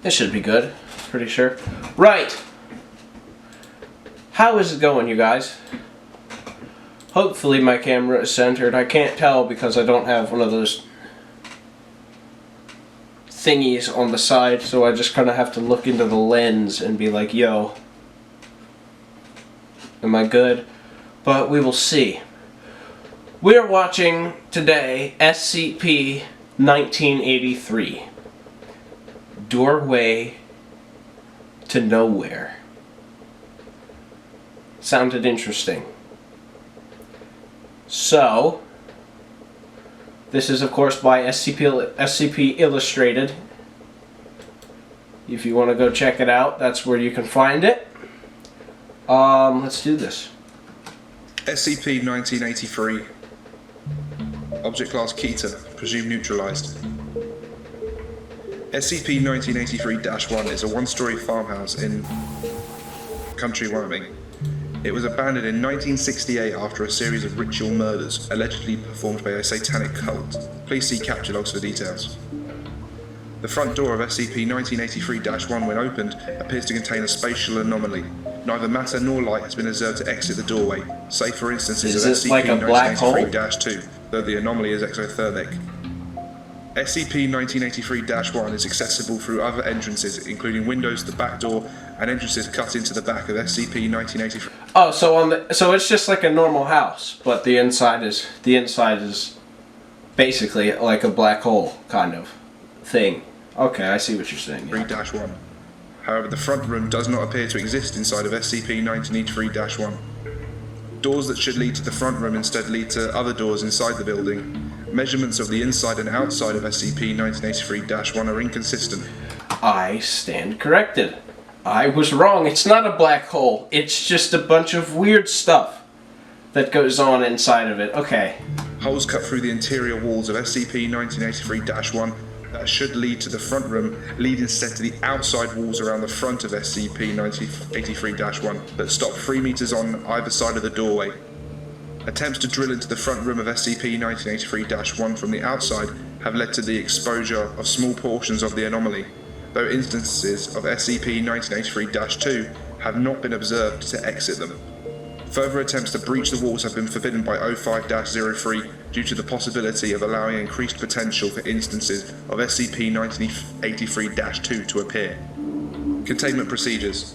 This should be good, pretty sure. Right! How is it going, you guys? Hopefully my camera is centered. I can't tell because I don't have one of those thingies on the side, so I just kind of have to look into the lens and be like, yo, am I good? But we will see. We're watching today SCP-1983. Doorway to Nowhere. Sounded interesting. So, this is of course by SCP Illustrated. If you want to go check it out, that's where you can find it. Let's do this. SCP-1983. Object class Keter, presumed neutralized. SCP-1983-1 is a one-story farmhouse in country Wyoming. It was abandoned in 1968 after a series of ritual murders, allegedly performed by a satanic cult. Please see capture logs for details. The front door of SCP-1983-1, when opened, appears to contain a spatial anomaly. Neither matter nor light has been observed to exit the doorway, save for instances of SCP-1983-2, though the anomaly is exothermic. SCP-1983-1 is accessible through other entrances, including windows, the back door, and entrances cut into the back of SCP-1983. Oh, so it's just like a normal house, but the inside is basically like a black hole kind of thing. Okay, I see what you're saying. Yeah. 3-1. However, the front room does not appear to exist inside of SCP-1983-1. Doors that should lead to the front room instead lead to other doors inside the building. Measurements of the inside and outside of SCP-1983-1 are inconsistent. I stand corrected. I was wrong. It's not a black hole. It's just a bunch of weird stuff that goes on inside of it. Okay. Holes cut through the interior walls of SCP-1983-1 that should lead to the front room lead instead to the outside walls around the front of SCP-1983-1 that stop 3 meters on either side of the doorway. Attempts to drill into the front room of SCP-1983-1 from the outside have led to the exposure of small portions of the anomaly, though instances of SCP-1983-2 have not been observed to exit them. Further attempts to breach the walls have been forbidden by 05-03 due to the possibility of allowing increased potential for instances of SCP-1983-2 to appear. Containment procedures.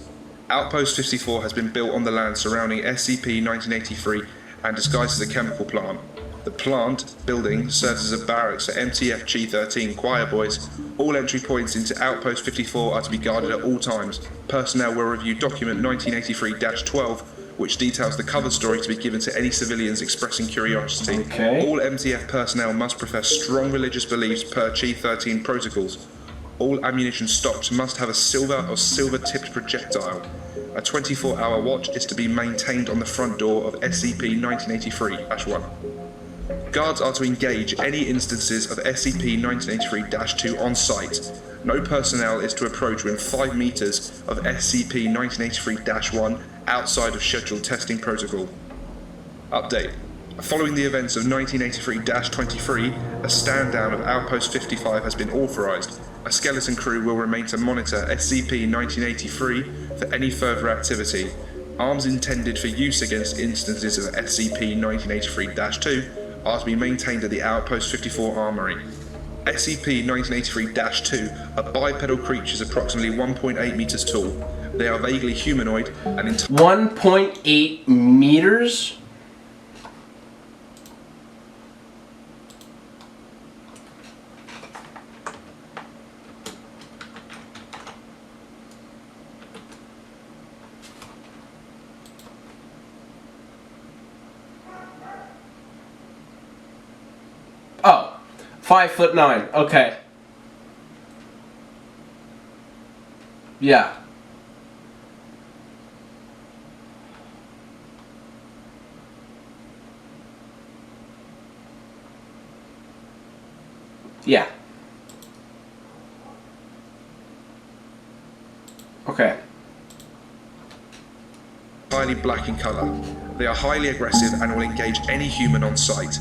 Outpost 54 has been built on the land surrounding SCP-1983 and disguised as a chemical plant. The plant building serves as a barracks for MTF-G13 choir boys. All entry points into Outpost 54 are to be guarded at all times. Personnel will review document 1983-12, which details the cover story to be given to any civilians expressing curiosity. Okay. All MTF personnel must profess strong religious beliefs per G13 protocols. All ammunition stocks must have a silver or silver-tipped projectile. A 24-hour watch is to be maintained on the front door of SCP-1983-1. Guards are to engage any instances of SCP-1983-2 on site. No personnel is to approach within 5 meters of SCP-1983-1 outside of scheduled testing protocol. Update. Following the events of 1983-23, a stand-down of Outpost 55 has been authorized. A skeleton crew will remain to monitor SCP-1983 for any further activity. Arms intended for use against instances of SCP-1983-2 are to be maintained at the Outpost 54 Armory. SCP-1983-2 are bipedal creatures approximately 1.8 meters tall. They are vaguely humanoid and 1.8 meters? Oh, 5'9". Okay. Yeah. Yeah. Okay. Highly black in colour. They are highly aggressive and will engage any human on sight.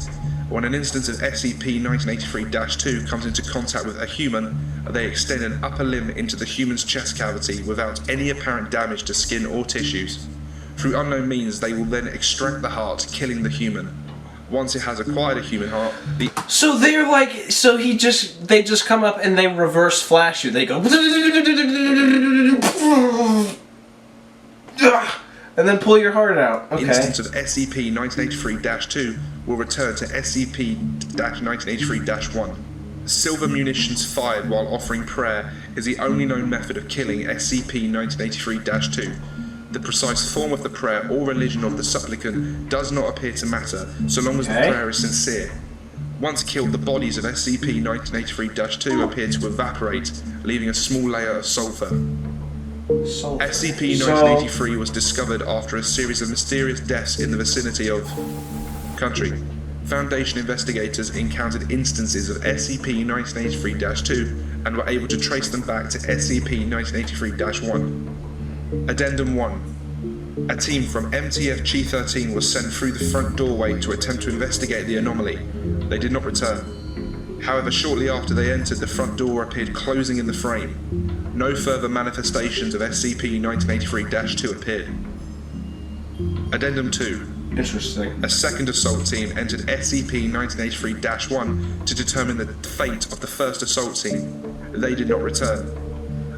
When an instance of SCP-1983-2 comes into contact with a human, they extend an upper limb into the human's chest cavity without any apparent damage to skin or tissues. Through unknown means, they will then extract the heart, killing the human. Once it has acquired a human heart, So they're like, they just come up and they reverse flash you. They go, and then pull your heart out. Okay. instance of SCP-1983-2 will return to SCP-1983-1. Silver munitions fired while offering prayer is the only known method of killing SCP-1983-2. The precise form of the prayer or religion of the supplicant does not appear to matter, so long as the prayer is sincere. Once killed, the bodies of SCP-1983-2 appear to evaporate, leaving a small layer of sulfur. SCP-1983 was discovered after a series of mysterious deaths in the vicinity of country. Foundation investigators encountered instances of SCP-1983-2 and were able to trace them back to SCP-1983-1. Addendum 1. A team from MTF-Chi-13 was sent through the front doorway to attempt to investigate the anomaly. They did not return. However, shortly after they entered, the front door appeared closing in the frame. No further manifestations of SCP-1983-2 appeared. Addendum 2. Interesting. A second assault team entered SCP-1983-1 to determine the fate of the first assault team. They did not return.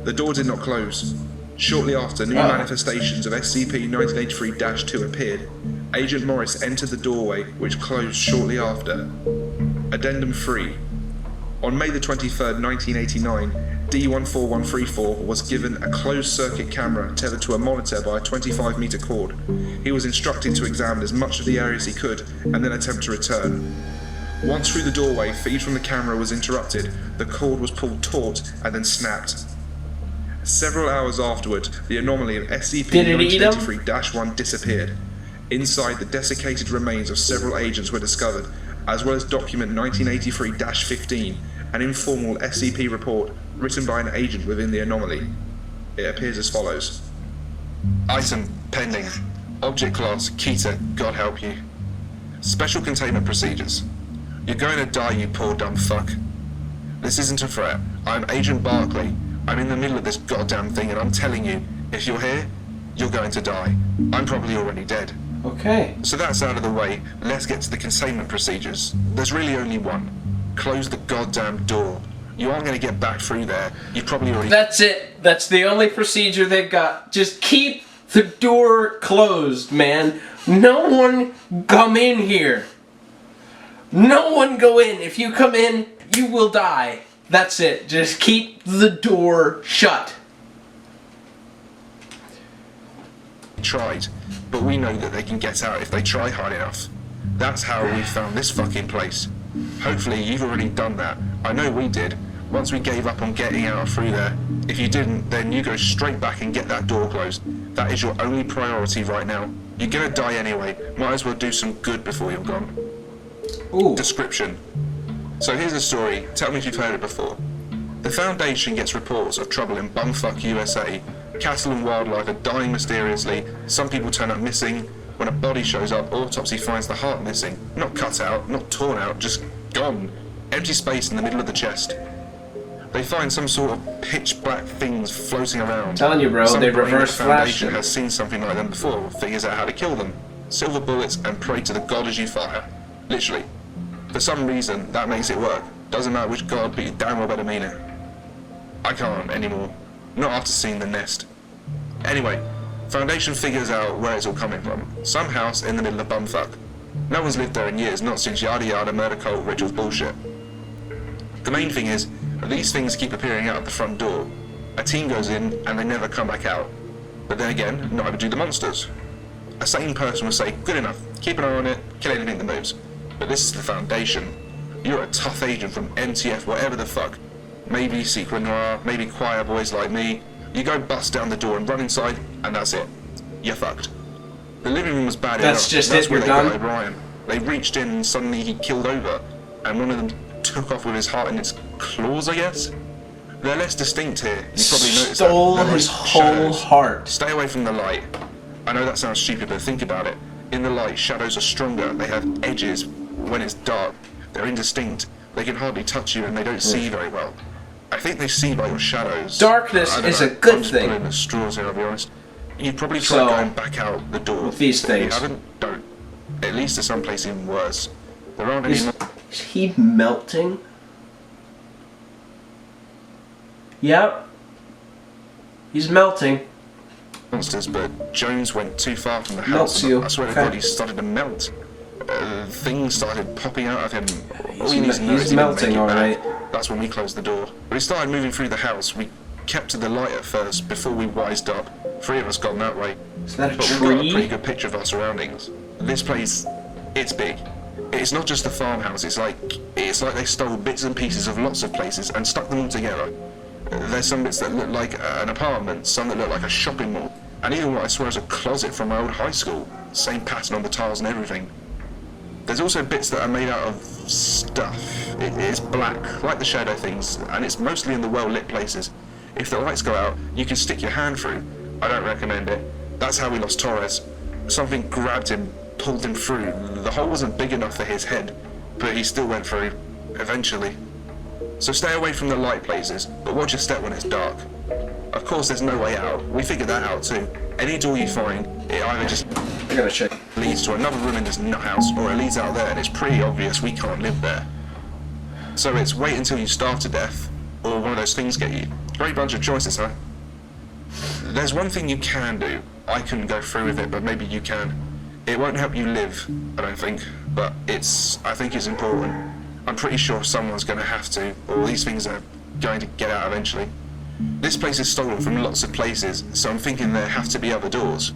The door did not close. Shortly after, new manifestations of SCP-1983-2 appeared. Agent Morris entered the doorway, which closed shortly after. Addendum 3. On May the 23rd, 1989, D14134 was given a closed-circuit camera tethered to a monitor by a 25-meter cord. He was instructed to examine as much of the area as he could, and then attempt to return. Once through the doorway, feed from the camera was interrupted, the cord was pulled taut and then snapped. Several hours afterward, the anomaly of SCP-1983-1 disappeared. Inside, the desiccated remains of several agents were discovered, as well as document 1983-15, an informal SCP report written by an agent within the anomaly. It appears as follows. Item pending. Object class Keter, God help you. Special containment procedures. You're going to die, you poor dumb fuck. This isn't a threat. I'm Agent Barclay. I'm in the middle of this goddamn thing and I'm telling you, if you're here, you're going to die. I'm probably already dead. Okay. So that's out of the way, let's get to the containment procedures. There's really only one. Close the goddamn door. You aren't going to get back through there. You've probably already... That's it. That's the only procedure they've got. Just keep the door closed, man. No one come in here. No one go in. If you come in, you will die. That's it. Just keep the door shut. Tried, but we know that they can get out if they try hard enough. That's how we found this fucking place. Hopefully you've already done that. I know we did. Once we gave up on getting out through there. If you didn't, then you go straight back and get that door closed. That is your only priority right now. You're gonna die anyway. Might as well do some good before you're gone. Ooh. Description. So here's a story. Tell me if you've heard it before. The Foundation gets reports of trouble in bumfuck USA. Cattle and wildlife are dying mysteriously. Some people turn up missing. When a body shows up, autopsy finds the heart missing. Not cut out, not torn out, just gone. Empty space in the middle of the chest. They find some sort of pitch black things floating around. I'm telling you, bro, Some they brain at reverse the Foundation flashed them. has seen something like them before, figures out how to kill them. Silver bullets and pray to the god as you fire. Literally. For some reason, that makes it work. Doesn't matter which god, but you damn well better mean it. I can't anymore. Not after seeing the nest. Anyway, Foundation figures out where it's all coming from. Some house in the middle of bumfuck. No one's lived there in years, not since yada yada murder cult rituals bullshit. The main thing is, these things keep appearing out of the front door. A team goes in and they never come back out. But then again, neither do the monsters. A sane person would say, good enough, keep an eye on it, kill anything that moves. But this is the Foundation. You're a tough agent from MTF, whatever the fuck. Maybe Secret Noir, maybe choir boys like me. You go bust down the door and run inside, and that's it. You're fucked. The living room was bad enough. That's just That's it, where you're they done. got O'Brien. They reached in and suddenly he killed over, and one of them took off with his heart in its claws, I guess? They're less distinct here. You probably noticed Stole that. They're his like whole shadows. heart. Stay away from the light. I know that sounds stupid, but think about it. In the light, shadows are stronger. They have edges, when it's dark, they're indistinct. They can hardly touch you and they don't see very well. I think they see by your shadows. Darkness is a good thing. I'm just pulling the straws here, I'll be honest. You'd probably try going back out the door. With these things. If you haven't, don't. At least there's someplace even worse. There aren't any more. Is he melting? Yep. He's melting. Monsters, but Jones went too far from the Melts house. you. I swear to God, he started to melt. Things started popping out of him. He's melting, alright. That's when we closed the door. When he started moving through the house, we kept to the light at first before we wised up. 3 of us gone that way. Is that a But we've got a tree? pretty good picture of our surroundings. This place, it's big. It's not just a farmhouse, it's like they stole bits and pieces of lots of places and stuck them all together. There's some bits that look like an apartment, some that look like a shopping mall, and even what I swear is a closet from my old high school. Same pattern on the tiles and everything. There's also bits that are made out of stuff. It's black, like the shadow things, and it's mostly in the well-lit places. If the lights go out, you can stick your hand through. I don't recommend it. That's how we lost Torres. Something grabbed him, pulled him through. The hole wasn't big enough for his head, but he still went through, eventually. So stay away from the light places, but watch your step when it's dark. Of course there's no way out. We figured that out too. Any door you find, it either just I gotta check. leads to another room in this nut house, or it leads out there and it's pretty obvious we can't live there. So it's wait until you starve to death, or one of those things get you. Great bunch of choices, huh? There's one thing you can do. I couldn't go through with it, but maybe you can. It won't help you live, I don't think, but I think it's important. I'm pretty sure someone's going to have to, or these things are going to get out eventually. This place is stolen from lots of places, so I'm thinking there have to be other doors.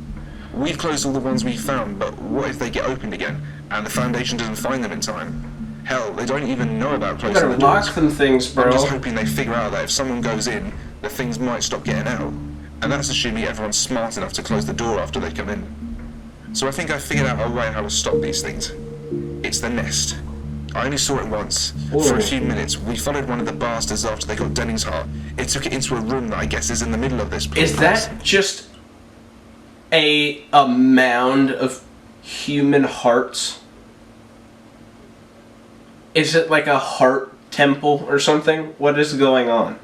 We've closed all the ones we found, but what if they get opened again, and the Foundation doesn't find them in time? Hell, they don't even know about You closing better the doors. lock them things, bro. I'm just hoping they figure out that if someone goes in, the things might stop getting out. And that's assuming everyone's smart enough to close the door after they come in. So I think I figured out a way how to stop these things. It's the nest. I only saw it once. For a few minutes, we followed one of the bastards after they got Denning's heart. It took it into a room that I guess is in the middle of this place. Is that just a mound of human hearts? Is it like a heart temple or something? What is going on?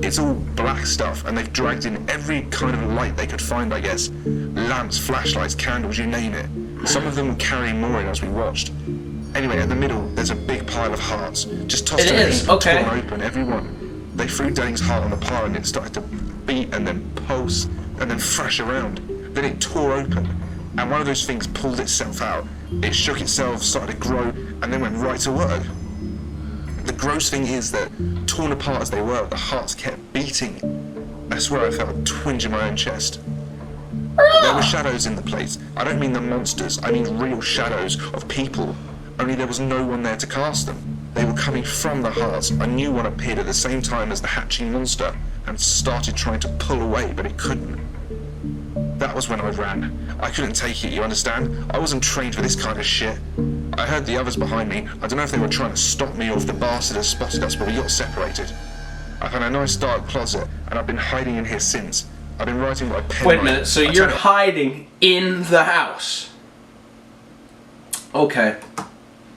It's all black stuff, and they've dragged in every kind of light they could find, I guess. Lamps, flashlights, candles, you name it. Some of them carry more in as we watched. Anyway, at the middle, there's a big pile of hearts. Just tossed It is, in, okay. torn open, every one. They threw Denning's heart on the pile, and it started to beat, and then pulse, and then thrash around. Then it tore open, and one of those things pulled itself out. It shook itself, started to grow, and then went right to work. The gross thing is that, torn apart as they were, the hearts kept beating. I swear I felt a twinge in my own chest. There were shadows in the place. I don't mean the monsters, I mean real shadows of people. Only there was no one there to cast them. They were coming from the hearts. A new one appeared at the same time as the hatching monster and started trying to pull away, but it couldn't. That was when I ran. I couldn't take it, you understand? I wasn't trained for this kind of shit. I heard the others behind me. I don't know if they were trying to stop me or if the bastard had spotted us, but we got separated. I found a nice dark closet, and I've been hiding in here since. I've been writing my pen. Wait a minute, so you're hiding in the house? Okay.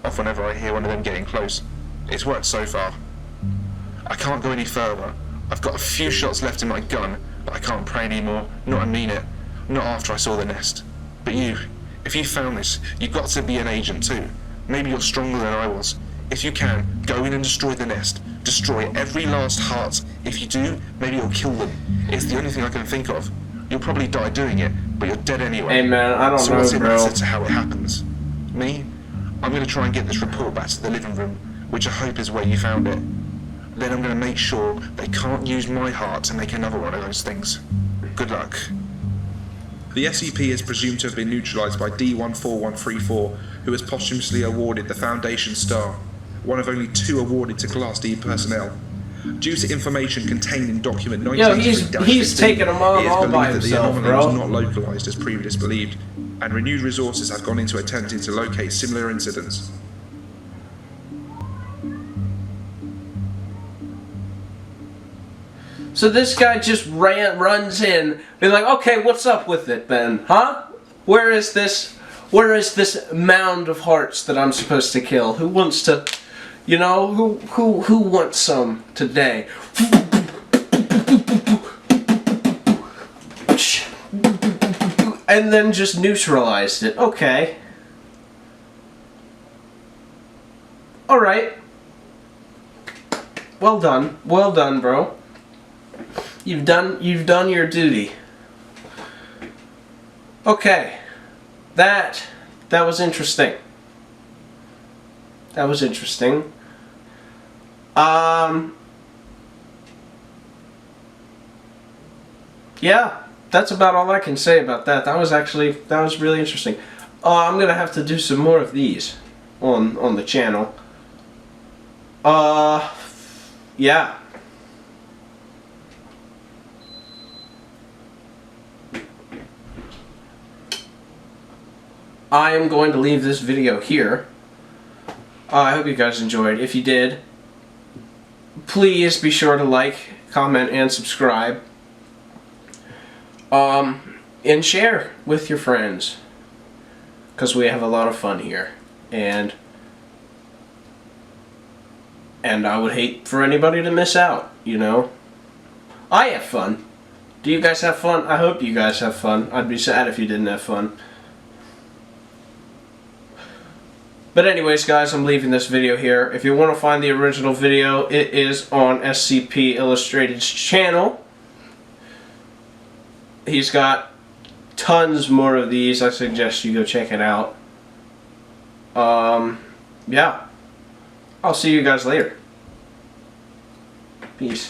Off whenever I hear one of them getting close. It's worked so far. I can't go any further. I've got a few shots left in my gun, but I can't pray anymore. Not I mean it. Not after I saw the nest. But you, if you found this, you've got to be an agent too. Maybe you're stronger than I was. If you can, go in and destroy the nest. Destroy every last heart. If you do, maybe you'll kill them. It's the only thing I can think of. You'll probably die doing it, but you're dead anyway. Hey man, I don't So know, what's it bro. matter to how it happens? Me? I'm going to try and get this report back to the living room, which I hope is where you found it. Then I'm going to make sure they can't use my heart to make another one of those things. Good luck. The SCP is presumed to have been neutralised by D14134, who was posthumously awarded the Foundation Star, one of only 2 awarded to Class D personnel. Due to information contained in document 1983-15, he's taking them on it is all believed by that the himself, anomaly bro. was not localised as previously believed, and renewed resources have gone into attempting to locate similar incidents. So this guy just runs in, be like, okay, what's up with it then, huh? Where is this mound of hearts that I'm supposed to kill? Who wants to, you know, who wants some today? And then just neutralized it. Okay. Alright. Well done. Well done, bro. You've done your duty. Okay. That was interesting. That was interesting. Yeah, that's about all I can say about that. That was really interesting. I'm gonna have to do some more of these on the channel. Yeah. I am going to leave this video here. I hope you guys enjoyed. If you did, please be sure to like, comment, and subscribe. And share with your friends. Because we have a lot of fun here. And I would hate for anybody to miss out, you know? I have fun. Do you guys have fun? I hope you guys have fun. I'd be sad if you didn't have fun. But anyways, guys, I'm leaving this video here. If you want to find the original video, it is on SCP Illustrated's channel. He's got tons more of these. I suggest you go check it out. Yeah. I'll see you guys later. Peace.